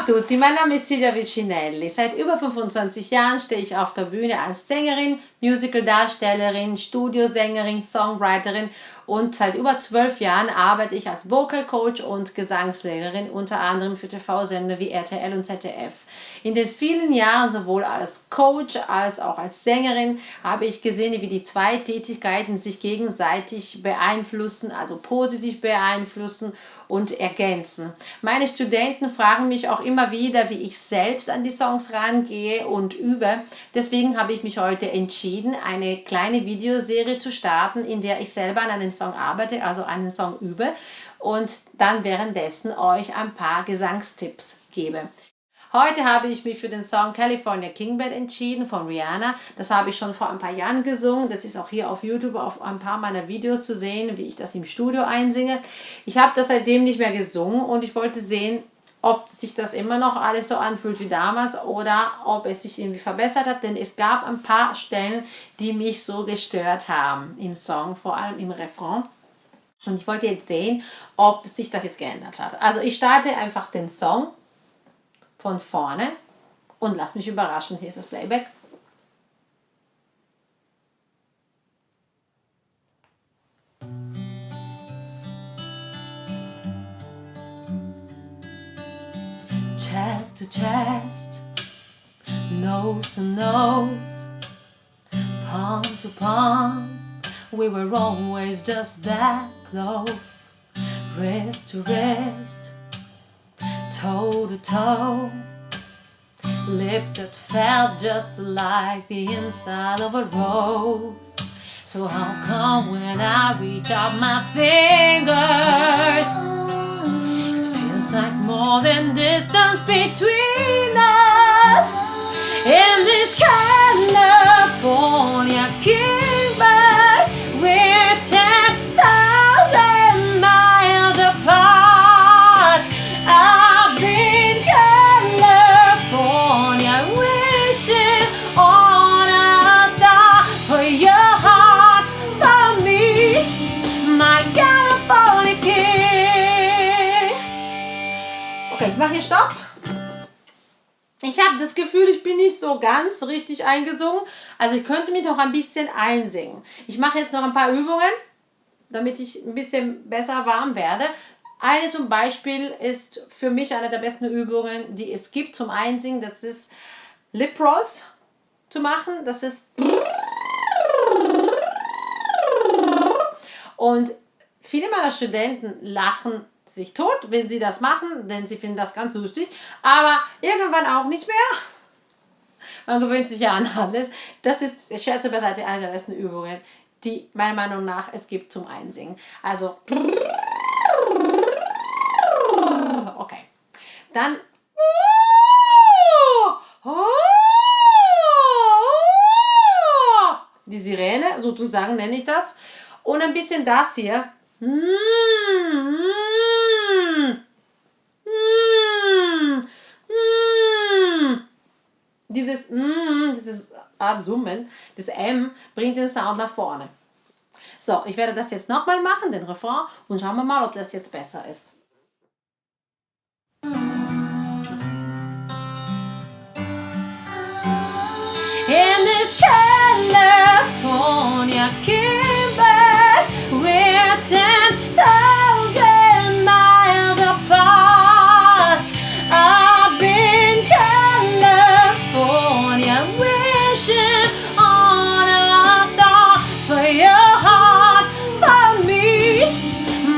tutti, mein Name ist Silvia Vicinelli. Seit über 25 Jahren stehe ich auf der Bühne als Sängerin, Musicaldarstellerin, Studiosängerin, Songwriterin und seit über 12 Jahren arbeite ich als Vocal Coach und Gesangslehrerin, unter anderem für TV-Sender wie RTL und ZDF. In den vielen Jahren, sowohl als Coach als auch als Sängerin, habe ich gesehen, wie die zwei Tätigkeiten sich gegenseitig beeinflussen, also positiv beeinflussen und ergänzen. Meine Studenten fragen mich auch immer wieder, wie ich selbst an die Songs rangehe und übe. Deswegen habe ich mich heute entschieden, eine kleine Videoserie zu starten, in der ich selber an einem Song arbeite, also einen Song übe und dann währenddessen euch ein paar Gesangstipps gebe. Heute habe ich mich für den Song California Kingbed entschieden von Rihanna. Das habe ich schon vor ein paar Jahren gesungen. Das ist auch hier auf YouTube auf ein paar meiner Videos zu sehen, wie ich das im Studio einsinge. Ich habe das seitdem nicht mehr gesungen und ich wollte sehen, ob sich das immer noch alles so anfühlt wie damals oder ob es sich irgendwie verbessert hat, denn es gab ein paar Stellen, die mich so gestört haben im Song, vor allem im Refrain. Und ich wollte jetzt sehen, ob sich das jetzt geändert hat. Also ich starte einfach den Song von vorne und lass mich überraschen. Hier ist das Playback. Chest to chest, nose to nose, palm to palm, we were always just that close, wrist to wrist, toe to toe, lips that felt just like the inside of a rose. So how come when I reach out my fingers, it feels like more than distance between us? In this California Kingbed, we're 10,000 miles apart. I've been California wishing on a star for your heart, for me, my California King. Okay, ich mache hier Stopp. Ich habe das Gefühl, ich bin nicht so ganz richtig eingesungen. Also ich könnte mich noch ein bisschen einsingen. Ich mache jetzt noch ein paar Übungen, damit ich ein bisschen besser warm werde. Eine zum Beispiel ist für mich eine der besten Übungen, die es gibt zum Einsingen. Das ist Lip Rolls zu machen. Das ist und viele meiner Studenten lachen sich tot, wenn sie das machen, denn sie finden das ganz lustig, aber irgendwann auch nicht mehr. Man gewöhnt sich ja an alles. Das ist, Scherze beiseite, eine der besten Übungen, die meiner Meinung nach es gibt zum Einsingen. Also, okay. Dann die Sirene, sozusagen nenne ich das. Und ein bisschen das hier. Dieses Art Summen, das M bringt den Sound nach vorne. So, ich werde das jetzt nochmal machen, den Refrain, und schauen wir mal, ob das jetzt besser ist. In this California Kingbed, we're 10,000 miles apart. I've been California wishing on a star for your heart, for me,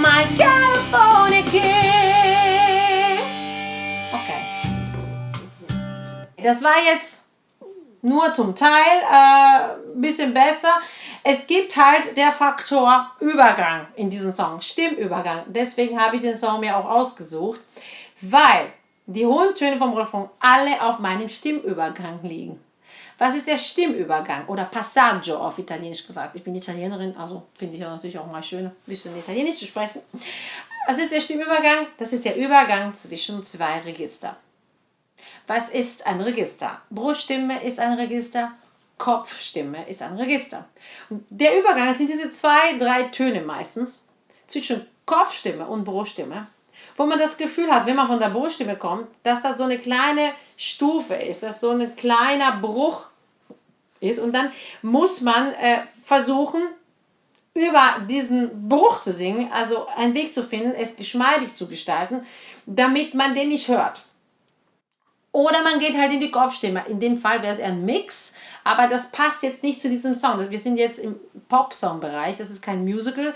my California King. Okay. Das war jetzt nur zum Teil ein bisschen besser. Es gibt halt der Faktor Übergang in diesem Song, Stimmübergang. Deswegen habe ich den Song mir auch ausgesucht, weil die hohen Töne vom Refrain alle auf meinem Stimmübergang liegen. Was ist der Stimmübergang oder Passaggio auf Italienisch gesagt? Ich bin Italienerin, also finde ich natürlich auch mal schön, ein bisschen Italienisch zu sprechen. Was ist der Stimmübergang? Das ist der Übergang zwischen zwei Registern. Was ist ein Register? Bruststimme ist ein Register, Kopfstimme ist ein Register. Und der Übergang sind diese 2, 3 Töne meistens zwischen Kopfstimme und Bruststimme. wo man das Gefühl hat, wenn man von der Bruststimme kommt, dass das so eine kleine Stufe ist, dass so ein kleiner Bruch ist und dann muss man versuchen, über diesen Bruch zu singen, also einen Weg zu finden, es geschmeidig zu gestalten, damit man den nicht hört. Oder man geht halt in die Kopfstimme. In dem Fall wäre es eher ein Mix, aber das passt jetzt nicht zu diesem Song. Wir sind jetzt im Pop-Song-Bereich, das ist kein Musical.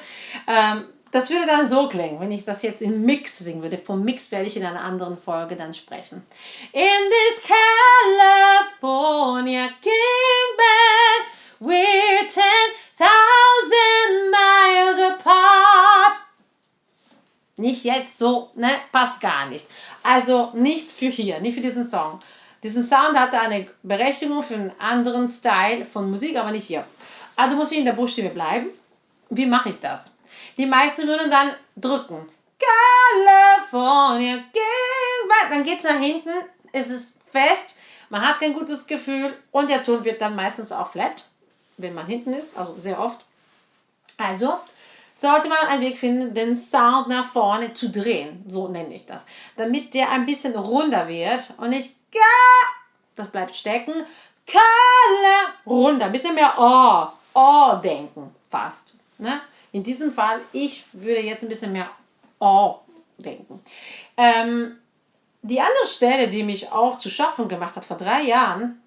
Das würde dann so klingen, wenn ich das jetzt in Mix singen würde. Vom Mix werde ich in einer anderen Folge dann sprechen. In this California King Band, we're 10,000 miles apart. Nicht jetzt so, ne? Passt gar nicht. Also nicht für hier, nicht für diesen Song. Diesen Sound hat eine Berechtigung für einen anderen Style von Musik, aber nicht hier. Also muss ich in der Bruststimme bleiben. Wie mache ich das? Die meisten würden dann drücken. California, dann geht es nach hinten, es ist fest, man hat kein gutes Gefühl und der Ton wird dann meistens auch flat, wenn man hinten ist, also sehr oft. Also sollte man einen Weg finden, den Sound nach vorne zu drehen, so nenne ich das, damit der ein bisschen runder wird und nicht das bleibt stecken, runter, ein bisschen mehr denken fast. Ne? In diesem Fall, ich würde jetzt ein bisschen mehr denken. Die andere Stelle, die mich auch zu schaffen gemacht hat vor 3 Jahren,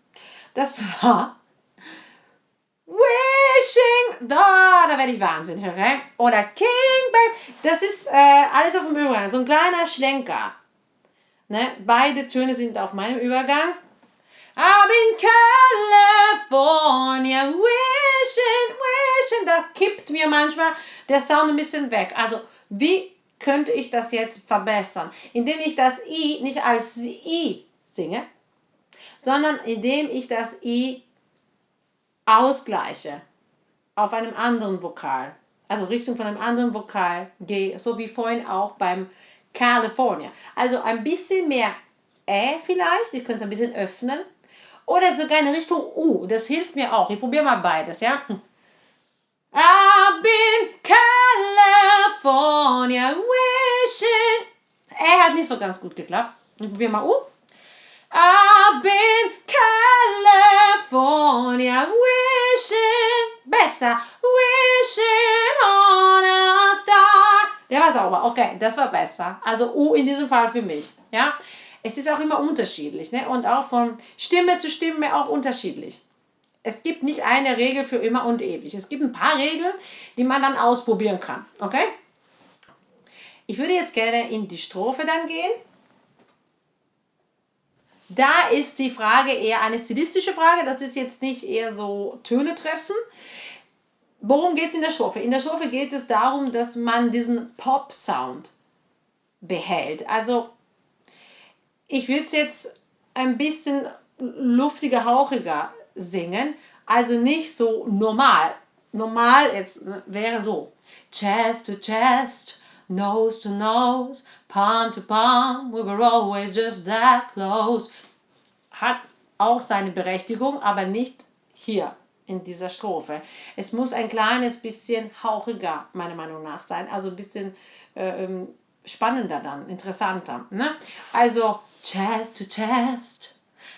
das war Wishing, da werde ich wahnsinnig, okay? Oder King Bed, das ist alles auf dem Übergang, so ein kleiner Schlenker. Ne? Beide Töne sind auf meinem Übergang. I'm in California, wishing, da kippt mir manchmal der Sound ein bisschen weg. Also, wie könnte ich das jetzt verbessern? Indem ich das I nicht als I singe, sondern indem ich das I ausgleiche auf einem anderen Vokal. Also Richtung von einem anderen Vokal gehe, so wie vorhin auch beim California. Also ein bisschen mehr vielleicht, ich könnte es ein bisschen öffnen. Oder sogar in Richtung U, das hilft mir auch. Ich probiere mal beides, ja? I've been California wishing. Hat nicht so ganz gut geklappt. Ich probiere mal U. I've been California wishing. Besser. Wishing on a star. Der war sauber. Okay, das war besser. Also U in diesem Fall für mich. Ja? Es ist auch immer unterschiedlich, ne? Und auch von Stimme zu Stimme auch unterschiedlich. Es gibt nicht eine Regel für immer und ewig. Es gibt ein paar Regeln, die man dann ausprobieren kann. Okay? Ich würde jetzt gerne in die Strophe dann gehen. Da ist die Frage eher eine stilistische Frage. Das ist jetzt nicht eher so Töne treffen. Worum geht es in der Strophe? In der Strophe geht es darum, dass man diesen Pop-Sound behält. Also ich würde es jetzt ein bisschen luftiger, hauchiger singen, also nicht so normal. Normal jetzt wäre so chest to chest, nose to nose, palm to palm, we were always just that close. Hat auch seine Berechtigung, aber nicht hier in dieser Strophe. Es muss ein kleines bisschen hauchiger, meiner Meinung nach, sein, also ein bisschen spannender dann, interessanter. Ne? Also chest to chest,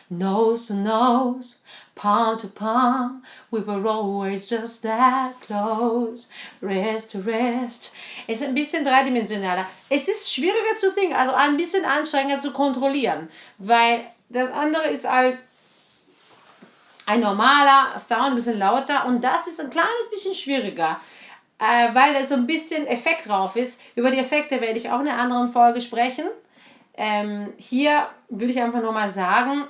nose to nose, palm to palm, we were always just that close, wrist to wrist. Es ist ein bisschen dreidimensionaler. Es ist schwieriger zu singen, also ein bisschen anstrengender zu kontrollieren, weil das andere ist halt ein normaler Sound, ein bisschen lauter und das ist ein kleines bisschen schwieriger, weil da so ein bisschen Effekt drauf ist. Über die Effekte werde ich auch in einer anderen Folge sprechen. Hier würde ich einfach nur mal sagen,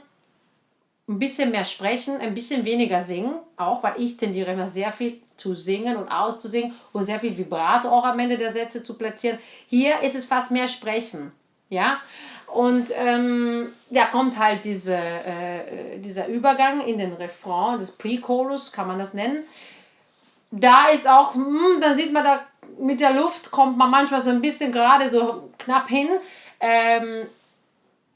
ein bisschen mehr sprechen, ein bisschen weniger singen, auch weil ich tendiere immer sehr viel zu singen und auszusingen und sehr viel Vibrato auch am Ende der Sätze zu platzieren. Hier ist es fast mehr sprechen, ja, und da kommt halt dieser Übergang in den Refrain, das Pre-Chorus, kann man das nennen. Da ist auch, dann sieht man da, mit der Luft kommt man manchmal so ein bisschen gerade so knapp hin.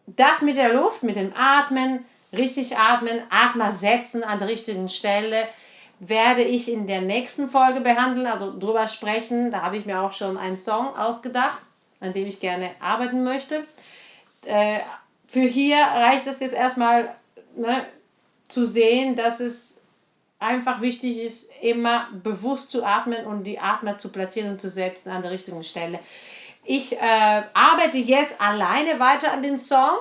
Das mit der Luft, mit dem Atmen, richtig atmen, Atmer setzen an der richtigen Stelle, werde ich in der nächsten Folge behandeln, also drüber sprechen. Da habe ich mir auch schon einen Song ausgedacht. an dem ich gerne arbeiten möchte. Für hier reicht es jetzt erstmal, ne, zu sehen, dass es einfach wichtig ist, immer bewusst zu atmen und die Atmer zu platzieren und zu setzen an der richtigen Stelle. Ich arbeite jetzt alleine weiter an den Song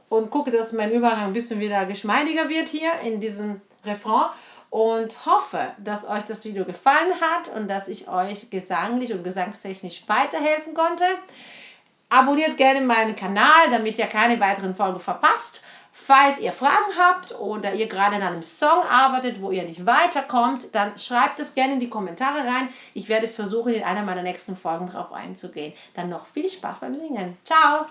und gucke, dass mein Übergang ein bisschen wieder geschmeidiger wird hier in diesem Refrain und hoffe, dass euch das Video gefallen hat und dass ich euch gesanglich und gesangstechnisch weiterhelfen konnte. Abonniert gerne meinen Kanal, damit ihr keine weiteren Folgen verpasst. Falls ihr Fragen habt oder ihr gerade an einem Song arbeitet, wo ihr nicht weiterkommt, dann schreibt es gerne in die Kommentare rein. Ich werde versuchen, in einer meiner nächsten Folgen darauf einzugehen. Dann noch viel Spaß beim Singen. Ciao!